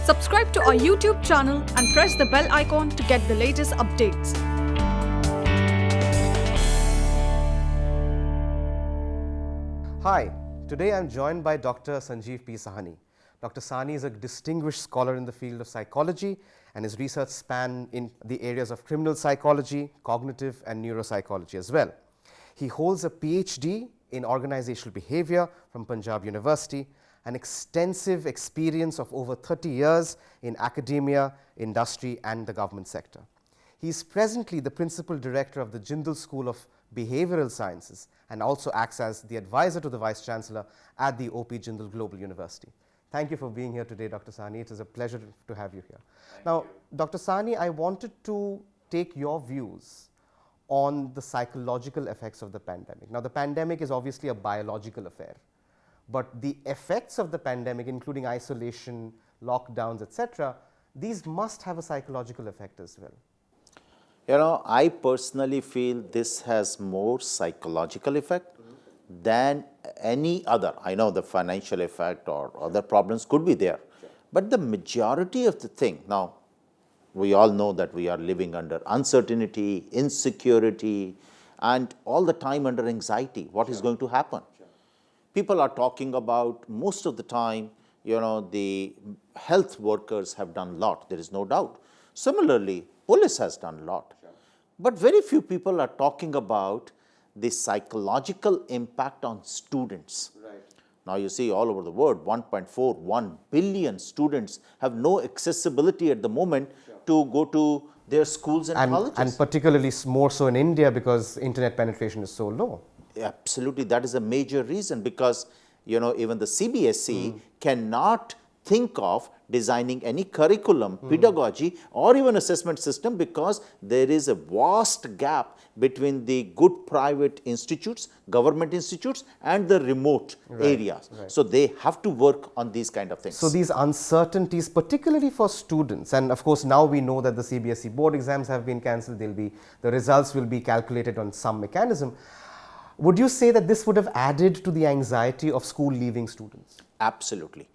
Subscribe to our YouTube channel and press the bell icon to get the latest updates. Hi, today I'm joined by Dr. Sanjeev P. Sahni. Dr. Sahni is a distinguished scholar in the field of psychology, and his research span in the areas of criminal psychology, cognitive and neuropsychology as well. He holds a PhD in organizational behavior from Punjab University, an extensive experience of over 30 years in academia, industry and the government sector. He is presently the principal director of the Jindal School of Behavioral Sciences and also acts as the advisor to the Vice Chancellor at the O.P. Jindal Global University. Thank you for being here today, Dr. Sahni. It is a pleasure to have you here. Now, Dr. Sahni, I wanted to take your views on the psychological effects of the pandemic. Now, the pandemic is obviously a biological affair, but the effects of the pandemic, including isolation, lockdowns, etc., these must have a psychological effect as well. You know, I personally feel this has more psychological effect than any other. I know the financial effect or other problems could be there, but the majority of the thing, now we all know that we are living under uncertainty, insecurity, and all the time under anxiety. What is going to happen? People are talking about, most of the time, you know, the health workers have done a lot, there is no doubt. Similarly, police has done a lot. But very few people are talking about the psychological impact on students. Now you see all over the world, 1.41 billion students have no accessibility at the moment to go to their schools and colleges. And particularly more so in India because internet penetration is so low. Absolutely, that is a major reason because, you know, even the CBSE cannot think of designing any curriculum, pedagogy or even assessment system because there is a vast gap between the good private institutes, government institutes and the remote areas. So they have to work on these kind of things. So these uncertainties, particularly for students, and of course now we know that the CBSE board exams have been cancelled, the results will be calculated on some mechanism. Would you say that this would have added to the anxiety of school leaving students? Absolutely.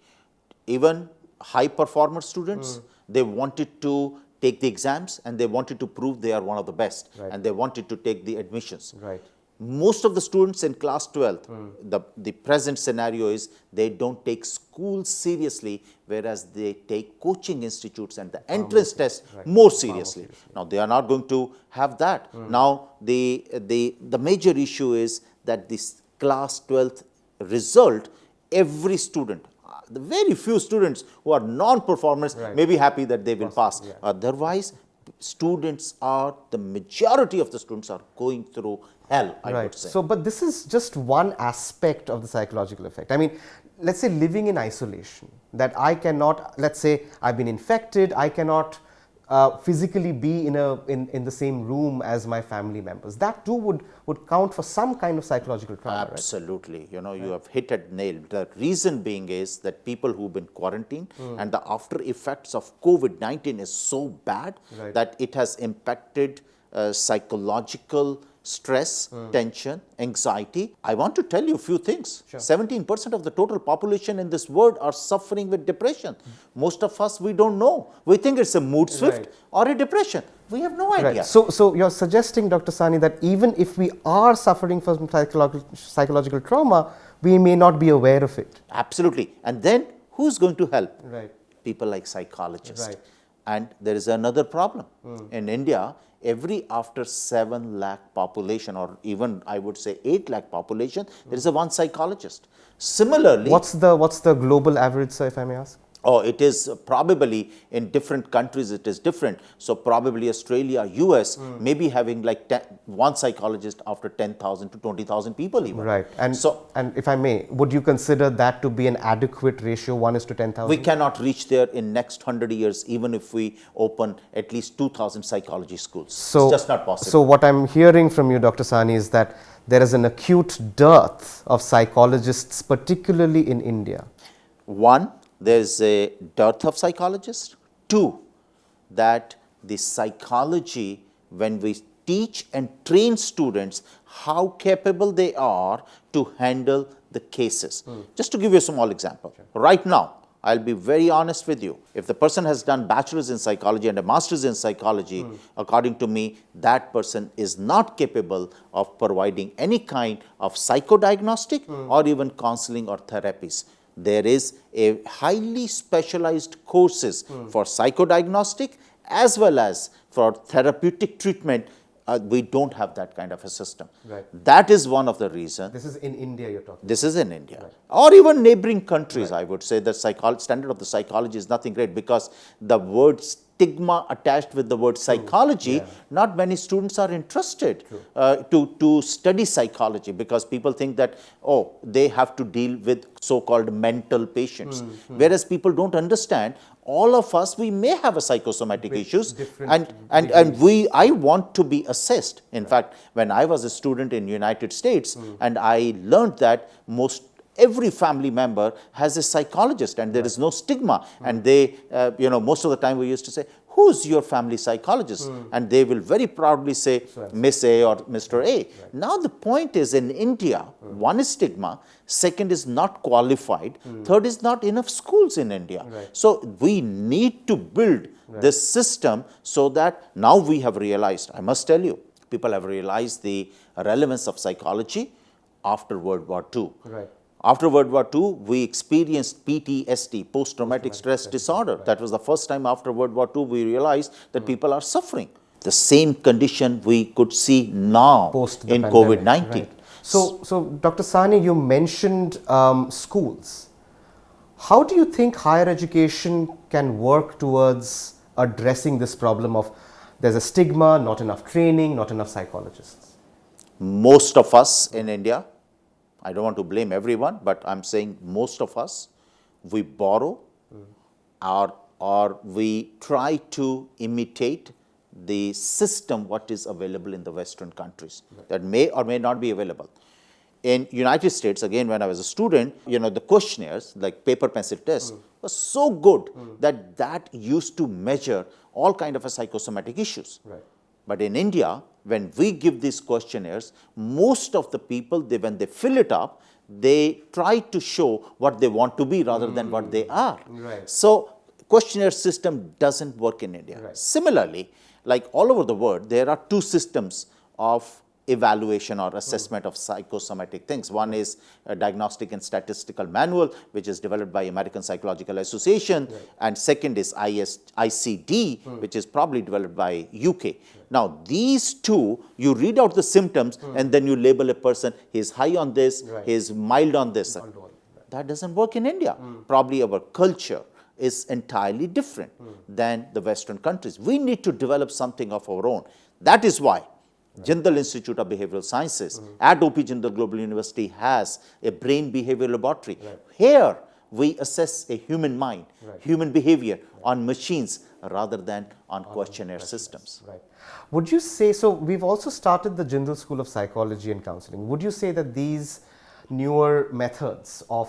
Even high performer students, they wanted to take the exams and they wanted to prove they are one of the best and they wanted to take the admissions. Most of the students in class 12th, the present scenario is they don't take school seriously, whereas they take coaching institutes and the entrance test more seriously. Now they are not going to have that. Now the major issue is that this class 12th result, every student, the very few students who are non-performers may be happy that they will pass. Otherwise, students are, the majority of the students are going through hell, I would say. So, but this is just one aspect of the psychological effect. I mean, let's say living in isolation, that I cannot, let's say I've been infected, I cannot physically be in the same room as my family members. That too would count for some kind of psychological trauma. Absolutely. You know, you have hit a nail. The reason being is that people who've been quarantined and the after effects of COVID-19 is so bad that it has impacted psychological stress, tension, anxiety. I want to tell you a few things. 17% of the total population in this world are suffering with depression. Most of us, we don't know. We think it's a mood shift or a depression. We have no idea. So you're suggesting, Dr. Sahni, that even if we are suffering from psychological trauma, we may not be aware of it. Absolutely. And then who's going to help? People like psychologists. And there is another problem. In India, every after 7 lakh population, or even I would say 8 lakh population, there is a one psychologist. Similarly, what's the global average, sir, if I may ask? Oh, it is probably in different countries it is different. So probably Australia, US may be having like one psychologist after 10,000 to 20,000 people even. And so, and if I may, would you consider that to be an adequate ratio, 1:10,000? We cannot reach there in next 100 years, even if we open at least 2,000 psychology schools. So, it's just not possible. So what I'm hearing from you, Dr. Sahni, is that there is an acute dearth of psychologists, particularly in India. One, there's a dearth of psychologists. Two, that the psychology, when we teach and train students how capable they are to handle the cases. Just to give you a small example. Right now, I'll be very honest with you. If the person has done bachelor's in psychology and a master's in psychology, according to me, that person is not capable of providing any kind of psychodiagnostic or even counseling or therapies. There is a highly specialized courses for psychodiagnostic as well as for therapeutic treatment. We don't have that kind of a system. Right. That is one of the reasons. This is in India you're talking This is in India. Or even neighboring countries, I would say the standard of the psychology is nothing great, because the word stigma attached with the word psychology, not many students are interested to study psychology, because people think that, oh, they have to deal with so-called mental patients. Whereas people don't understand, all of us, we may have a psychosomatic issues, and I want to be assessed. In fact, when I was a student in United States, and I learned that every family member has a psychologist, and there is no stigma. And they, most of the time we used to say, who's your family psychologist? And they will very proudly say, Miss A or Mr. A. Now the point is, in India, one is stigma, second is not qualified, third is not enough schools in India. So we need to build this system so that now we have realized, I must tell you, people have realized the relevance of psychology after World War II. After World War II, we experienced PTSD, post-traumatic stress disorder. That was the first time after World War II we realized that people are suffering. The same condition we could see now in COVID-19. So, Dr. Sahni, you mentioned schools. How do you think higher education can work towards addressing this problem of there's a stigma, not enough training, not enough psychologists? Most of us in India, I don't want to blame everyone, but I'm saying most of us, we borrow or we try to imitate the system what is available in the Western countries that may or may not be available. In United States, again, when I was a student, the questionnaires, like paper pencil tests, was so good that used to measure all kind of a psychosomatic issues. But in India, when we give these questionnaires, most of the people, when they fill it up, they try to show what they want to be rather than what they are. So questionnaire system doesn't work in India. Similarly, like all over the world, there are two systems of evaluation or assessment of psychosomatic things. One is a diagnostic and statistical manual, which is developed by American Psychological Association, and second is ICD, which is probably developed by UK. Now, these two, you read out the symptoms and then you label a person, he's high on this, he's mild on this. That doesn't work in India. Probably our culture is entirely different than the Western countries. We need to develop something of our own. That is why Jindal Institute of Behavioral Sciences at OP Jindal Global University has a brain behavior laboratory. Here, we assess a human mind, human behavior on machines rather than on questionnaire systems. Would you say, so we've also started the Jindal School of Psychology and Counseling. Would you say that these newer methods of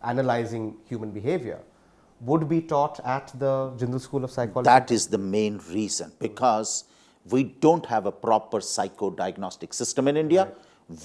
analyzing human behavior would be taught at the Jindal School of Psychology? That is the main reason, because we don't have a proper psychodiagnostic system in India.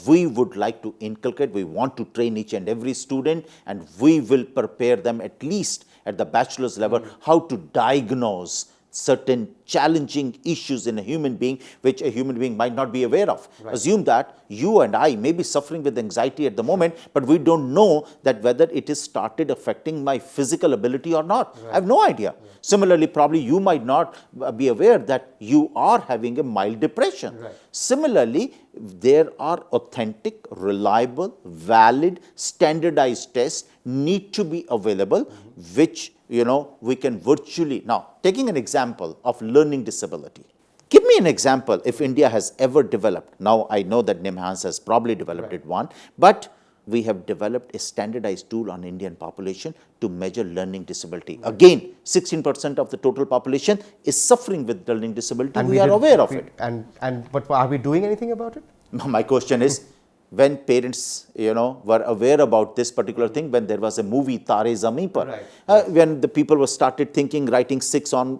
We would like to inculcate, we want to train each and every student, and we will prepare them at least at the bachelor's level how to diagnose certain challenging issues in a human being which a human being might not be aware of. Assume that you and I may be suffering with anxiety at the moment, but we don't know that whether it is started affecting my physical ability or not. I have no idea. Similarly, probably you might not be aware that you are having a mild depression. Similarly, there are authentic, reliable, valid, standardized tests need to be available, which we can virtually. Now, taking an example of learning disability. Give me an example if India has ever developed. Now, I know that NIMHANS has probably developed it one, but we have developed a standardized tool on Indian population to measure learning disability. Again, 16% of the total population is suffering with learning disability. And we are aware of it. But are we doing anything about it? My question is, when parents, were aware about this particular thing, when there was a movie, Tare Zameen Par, when the people were started thinking, writing 6 on,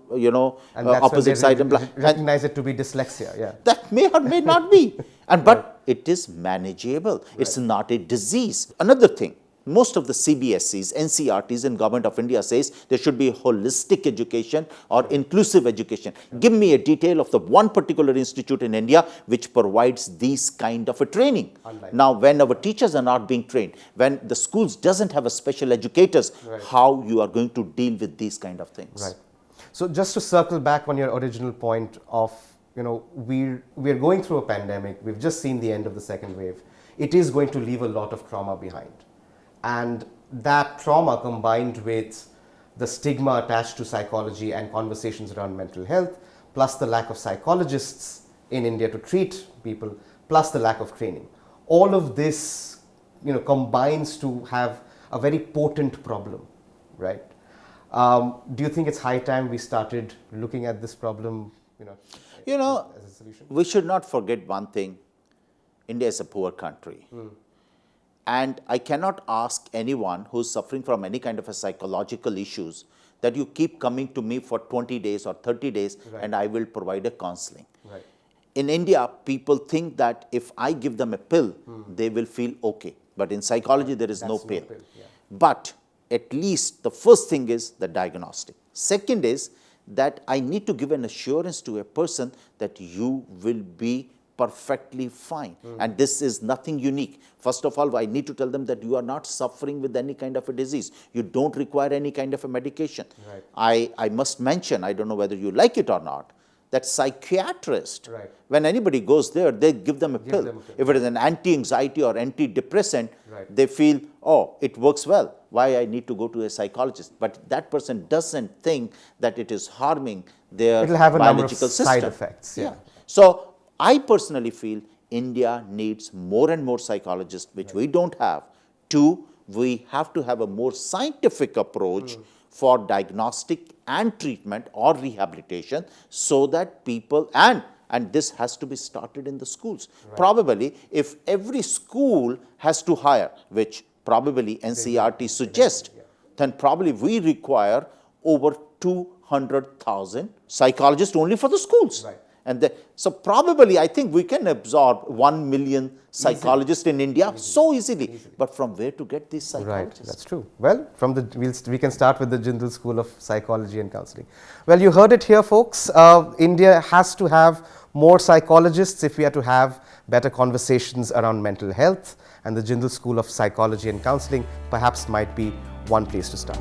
opposite side and recognize it to be dyslexia, That may or may not be. But it is manageable. It's not a disease. Another thing, most of the CBSEs, NCRTs in Government of India says there should be holistic education or inclusive education. Give me a detail of the one particular institute in India which provides these kind of a training. Now, when our teachers are not being trained, when the schools doesn't have a special educators, how you are going to deal with these kind of things? Right. So just to circle back on your original point of, we're going through a pandemic. We've just seen the end of the second wave. It is going to leave a lot of trauma behind. And that trauma, combined with the stigma attached to psychology and conversations around mental health, plus the lack of psychologists in India to treat people, plus the lack of training, all of this combines to have a very potent problem, right? Do you think it's high time we started looking at this problem as a solution? We should not forget one thing. India is a poor country. And I cannot ask anyone who's suffering from any kind of a psychological issues that you keep coming to me for 20 days or 30 days and I will provide a counseling. Right. In India, people think that if I give them a pill, they will feel okay. But in psychology, there is no pill. Yeah. But at least the first thing is the diagnostic. Second is that I need to give an assurance to a person that you will be perfectly fine. And this is nothing unique. First of all, I need to tell them that you are not suffering with any kind of a disease. You don't require any kind of a medication. Right. I must mention, I don't know whether you like it or not, that psychiatrist, Right. when anybody goes there, they give them a pill. If it is an anti-anxiety or antidepressant, Right. they feel, oh, it works well. Why I need to go to a psychologist? But that person doesn't think that it is harming their It'll have a number of biological system. side effects. Yeah. So I personally feel India needs more and more psychologists, which we don't have. Two, we have to have a more scientific approach for diagnostic and treatment or rehabilitation so that people, and this has to be started in the schools. Probably if every school has to hire, which probably NCRT suggests, then probably we require over 200,000 psychologists only for the schools. Right. And so probably I think we can absorb 1 million psychologists in India so easily. But from where to get these psychologists? Right, that's true. Well, we can start with the Jindal School of Psychology and Counseling. Well, you heard it here, folks. India has to have more psychologists if we are to have better conversations around mental health, and the Jindal School of Psychology and Counseling perhaps might be one place to start.